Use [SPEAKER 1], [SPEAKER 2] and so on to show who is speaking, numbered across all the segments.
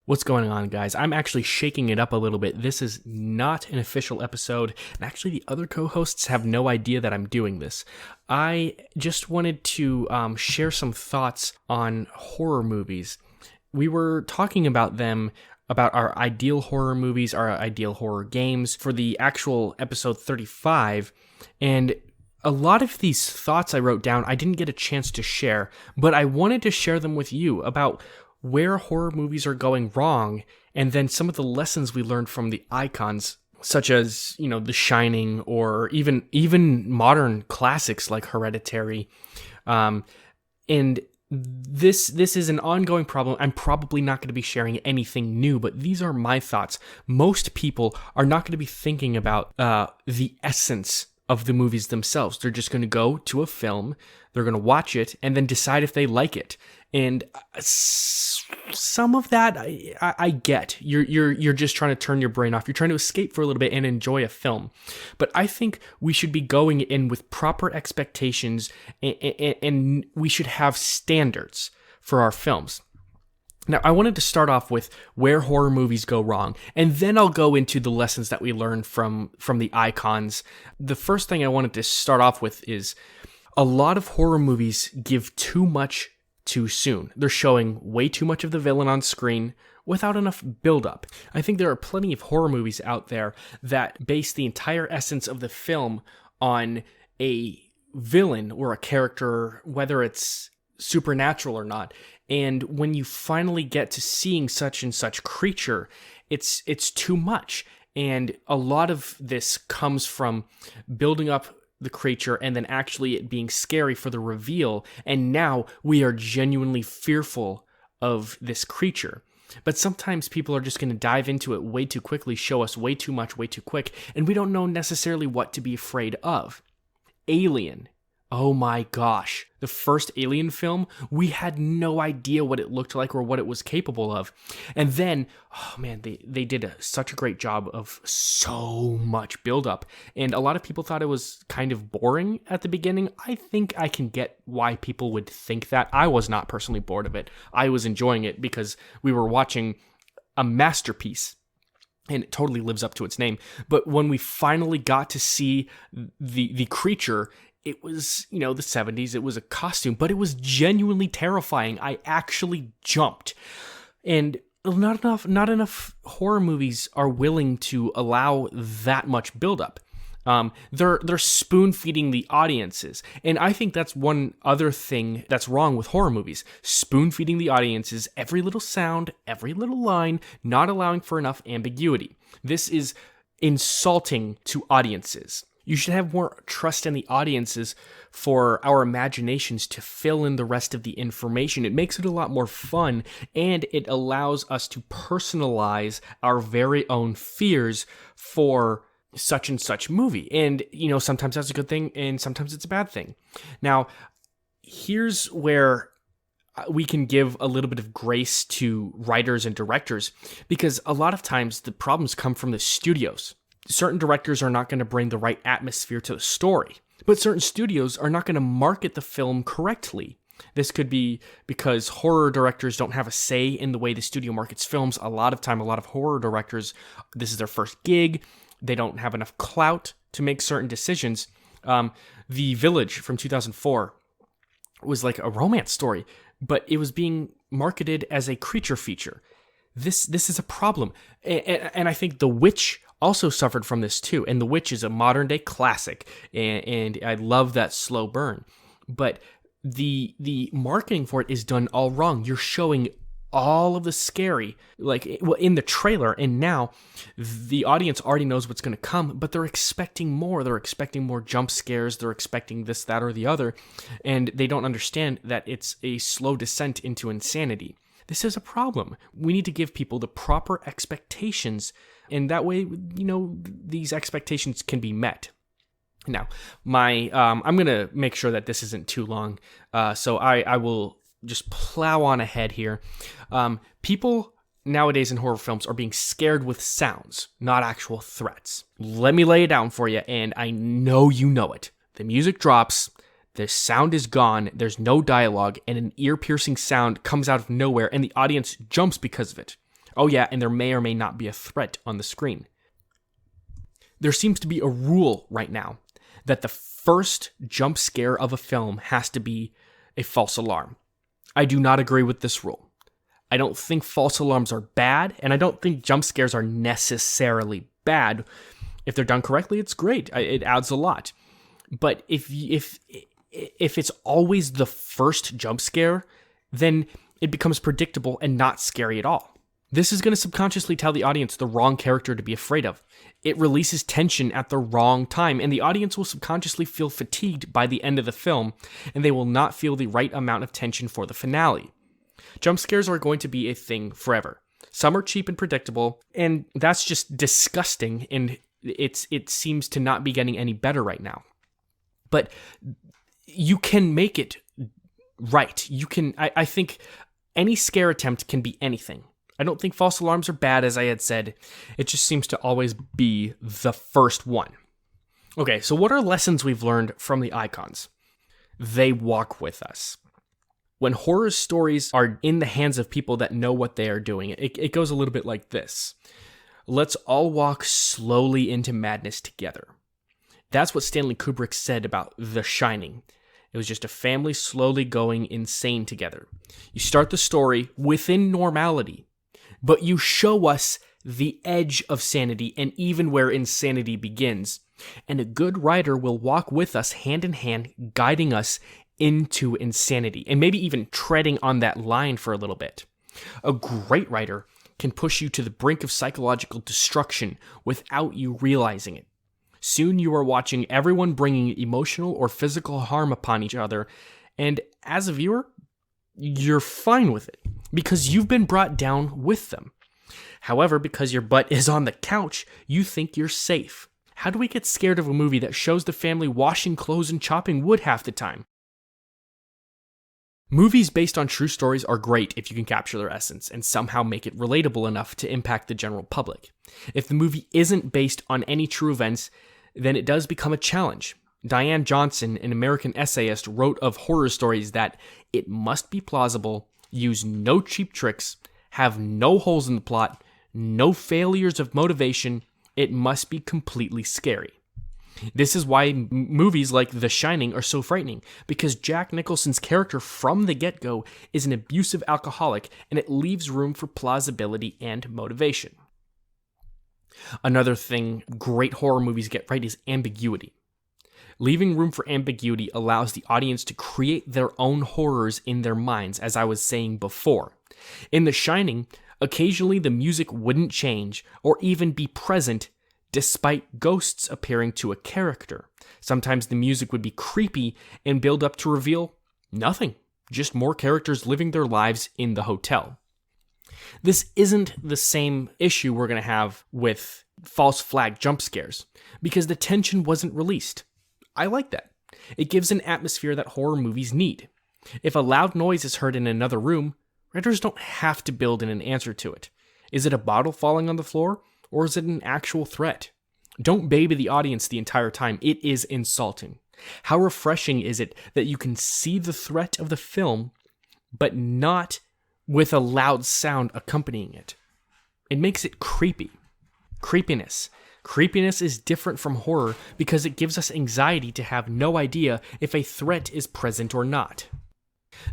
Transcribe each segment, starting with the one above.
[SPEAKER 1] What's going on, guys? I'm actually shaking it up a little bit. This is not an official episode, and actually the other co-hosts have no idea that I'm doing this. I just wanted to share some thoughts on horror movies. We were talking about them, about our ideal horror movies, our ideal horror games for the actual episode 35, and a lot of these thoughts I wrote down I didn't get a chance to share, but I wanted to share them with you about where horror movies are going wrong, and then some of the lessons we learned from the icons, such as, The Shining, or even modern classics like Hereditary. And this is an ongoing problem. I'm probably not going to be sharing anything new, but these are my thoughts. Most people are not going to be thinking about the essence of the movies themselves. They're just going to go to a film, they're going to watch it, and then decide if they like it. And some of that I get. You're just trying to turn your brain off. You're trying to escape for a little bit and enjoy a film. But I think we should be going in with proper expectations, and we should have standards for our films. Now, I wanted to start off with where horror movies go wrong, and then I'll go into the lessons that we learned from the icons. The first thing I wanted to start off with is a lot of horror movies give too much too soon. They're showing way too much of the villain on screen without enough build-up. I think there are plenty of horror movies out there that base the entire essence of the film on a villain or a character, whether it's supernatural or not. And when you finally get to seeing such and such creature, it's too much. And a lot of this comes from building up the creature and then actually it being scary for the reveal. And now we are genuinely fearful of this creature. But sometimes people are just going to dive into it way too quickly, show us way too much, way too quick, and we don't know necessarily what to be afraid of. Alien. Oh my gosh. The first Alien film, we had no idea what it looked like or what it was capable of. And then, oh man, they did such a great job of so much buildup. And a lot of people thought it was kind of boring at the beginning. I think I can get why people would think that. I was not personally bored of it. I was enjoying it because we were watching a masterpiece. And it totally lives up to its name. But when we finally got to see the creature, it was, the 70s, it was a costume, but it was genuinely terrifying. I actually jumped. And not enough horror movies are willing to allow that much buildup. They're spoon-feeding the audiences. And I think that's one other thing that's wrong with horror movies. Spoon-feeding the audiences, every little sound, every little line, not allowing for enough ambiguity. This is insulting to audiences. You should have more trust in the audiences for our imaginations to fill in the rest of the information. It makes it a lot more fun, and it allows us to personalize our very own fears for such and such movie. And, sometimes that's a good thing, and sometimes it's a bad thing. Now, here's where we can give a little bit of grace to writers and directors, because a lot of times the problems come from the studios. Certain directors are not going to bring the right atmosphere to the story, but certain studios are not going to market the film correctly. This could be because horror directors don't have a say in the way the studio markets films. A lot of horror directors, this is their first gig. They don't have enough clout to make certain decisions. The Village from 2004 was like a romance story, but it was being marketed as a creature feature. This is a problem. And I think The Witch also suffered from this too. And The Witch is a modern day classic. And I love that slow burn. But the marketing for it is done all wrong. You're showing all of the scary, in the trailer, and now the audience already knows what's going to come, but they're expecting more. They're expecting more jump scares. They're expecting this, that, or the other. And they don't understand that it's a slow descent into insanity. This is a problem. We need to give people the proper expectations, and that way, these expectations can be met. Now, I'm going to make sure that this isn't too long, so I will just plow on ahead here. People nowadays in horror films are being scared with sounds, not actual threats. Let me lay it down for you, and I know you know it. The music drops, the sound is gone, there's no dialogue, and an ear-piercing sound comes out of nowhere, and the audience jumps because of it. Oh yeah, and there may or may not be a threat on the screen. There seems to be a rule right now that the first jump scare of a film has to be a false alarm. I do not agree with this rule. I don't think false alarms are bad, and I don't think jump scares are necessarily bad. If they're done correctly, it's great. It adds a lot. But if it's always the first jump scare, then it becomes predictable and not scary at all. This is going to subconsciously tell the audience the wrong character to be afraid of. It releases tension at the wrong time, and the audience will subconsciously feel fatigued by the end of the film, and they will not feel the right amount of tension for the finale. Jump scares are going to be a thing forever. Some are cheap and predictable, and that's just disgusting, and it seems to not be getting any better right now. But you can make it right. I think any scare attempt can be anything. I don't think false alarms are bad, as I had said. It just seems to always be the first one. Okay, so what are lessons we've learned from the icons? They walk with us. When horror stories are in the hands of people that know what they are doing, it goes a little bit like this. Let's all walk slowly into madness together. That's what Stanley Kubrick said about The Shining. It was just a family slowly going insane together. You start the story within normality, but you show us the edge of sanity and even where insanity begins. And a good writer will walk with us hand in hand, guiding us into insanity and maybe even treading on that line for a little bit. A great writer can push you to the brink of psychological destruction without you realizing it. Soon you are watching everyone bringing emotional or physical harm upon each other, and as a viewer, you're fine with it because you've been brought down with them. However, because your butt is on the couch, you think you're safe. How do we get scared of a movie that shows the family washing clothes and chopping wood half the time? Movies based on true stories are great if you can capture their essence and somehow make it relatable enough to impact the general public. If the movie isn't based on any true events, then it does become a challenge. Diane Johnson, an American essayist, wrote of horror stories that it must be plausible, use no cheap tricks, have no holes in the plot, no failures of motivation, it must be completely scary. This is why movies like The Shining are so frightening, because Jack Nicholson's character from the get-go is an abusive alcoholic, and it leaves room for plausibility and motivation. Another thing great horror movies get right is ambiguity. Leaving room for ambiguity allows the audience to create their own horrors in their minds, as I was saying before. In The Shining, occasionally the music wouldn't change or even be present despite ghosts appearing to a character. Sometimes the music would be creepy and build up to reveal nothing, just more characters living their lives in the hotel. This isn't the same issue we're going to have with false flag jump scares, because the tension wasn't released. I like that. It gives an atmosphere that horror movies need. If a loud noise is heard in another room, writers don't have to build in an answer to it. Is it a bottle falling on the floor? Or is it an actual threat? Don't baby the audience the entire time. It is insulting. How refreshing is it that you can see the threat of the film, but not with a loud sound accompanying it? It makes it creepy. Creepiness. Creepiness is different from horror because it gives us anxiety to have no idea if a threat is present or not.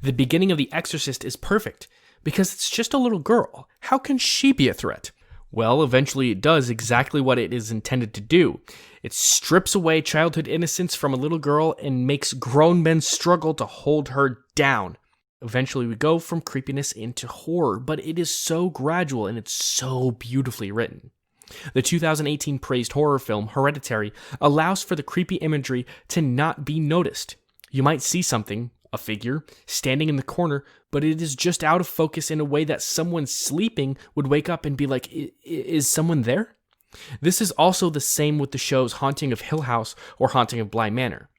[SPEAKER 1] The beginning of The Exorcist is perfect because it's just a little girl. How can she be a threat? Well, eventually it does exactly what it is intended to do. It strips away childhood innocence from a little girl and makes grown men struggle to hold her down. Eventually we go from creepiness into horror, but it is so gradual and it's so beautifully written. The 2018 praised horror film Hereditary allows for the creepy imagery to not be noticed. You might see something, a figure, standing in the corner, but it is just out of focus in a way that someone sleeping would wake up and be like, is someone there? This is also the same with the shows Haunting of Hill House or Haunting of Bly Manor.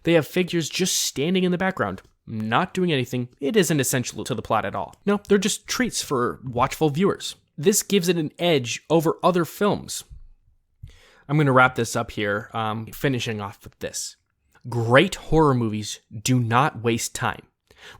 [SPEAKER 1] They have figures just standing in the background, not doing anything. It isn't essential to the plot at all. No, they're just treats for watchful viewers. This gives it an edge over other films. I'm going to wrap this up here, finishing off with this. Great horror movies do not waste time.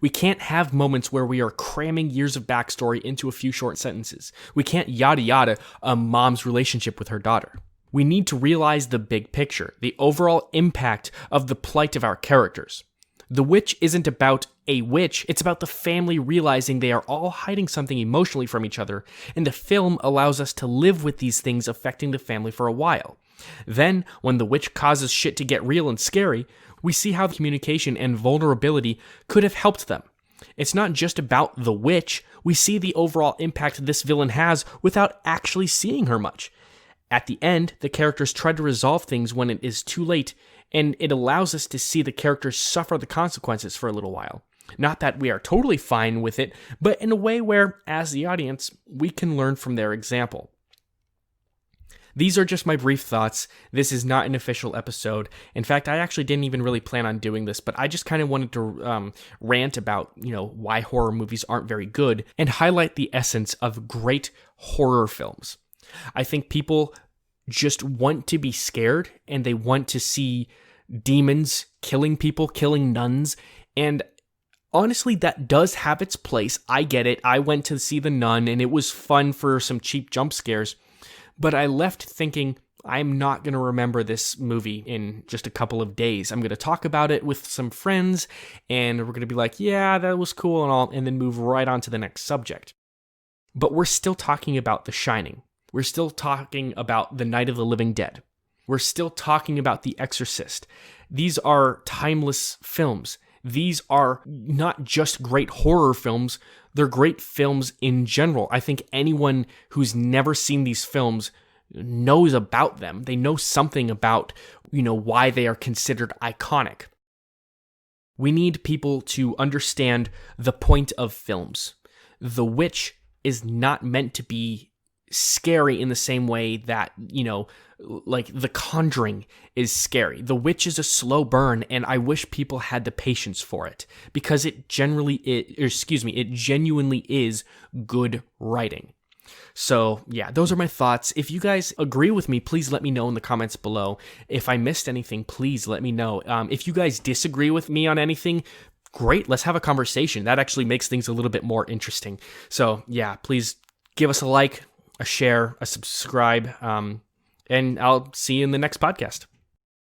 [SPEAKER 1] We can't have moments where we are cramming years of backstory into a few short sentences. We can't yada yada a mom's relationship with her daughter. We need to realize the big picture, the overall impact of the plight of our characters. The Witch isn't about a witch, it's about the family realizing they are all hiding something emotionally from each other, and the film allows us to live with these things affecting the family for a while. Then, when the witch causes shit to get real and scary, we see how communication and vulnerability could have helped them. It's not just about the witch, we see the overall impact this villain has without actually seeing her much. At the end, the characters try to resolve things when it is too late, and it allows us to see the characters suffer the consequences for a little while. Not that we are totally fine with it, but in a way where, as the audience, we can learn from their example. These are just my brief thoughts. This is not an official episode. In fact, I actually didn't even really plan on doing this, but I just kind of wanted to rant about, why horror movies aren't very good and highlight the essence of great horror films. I think people just want to be scared and they want to see demons killing people, killing nuns, and honestly, that does have its place. I get it. I went to see The Nun and it was fun for some cheap jump scares. But I left thinking, I'm not going to remember this movie in just a couple of days. I'm going to talk about it with some friends, and we're going to be like, yeah, that was cool and all, and then move right on to the next subject. But we're still talking about The Shining. We're still talking about The Night of the Living Dead. We're still talking about The Exorcist. These are timeless films. These are not just great horror films, they're great films in general. I think anyone who's never seen these films knows about them. They know something about, why they are considered iconic. We need people to understand the point of films. The Witch is not meant to be scary in the same way that, like The Conjuring is scary. The Witch is a slow burn, and I wish people had the patience for it, because it genuinely is good writing. So yeah, those are my thoughts. If you guys agree with me, please let me know in the comments below. If I missed anything, please let me know. If you guys disagree with me on anything, great, let's have a conversation. That actually makes things a little bit more interesting. So yeah, please give us a like, a share, a subscribe, and I'll see you in the next podcast.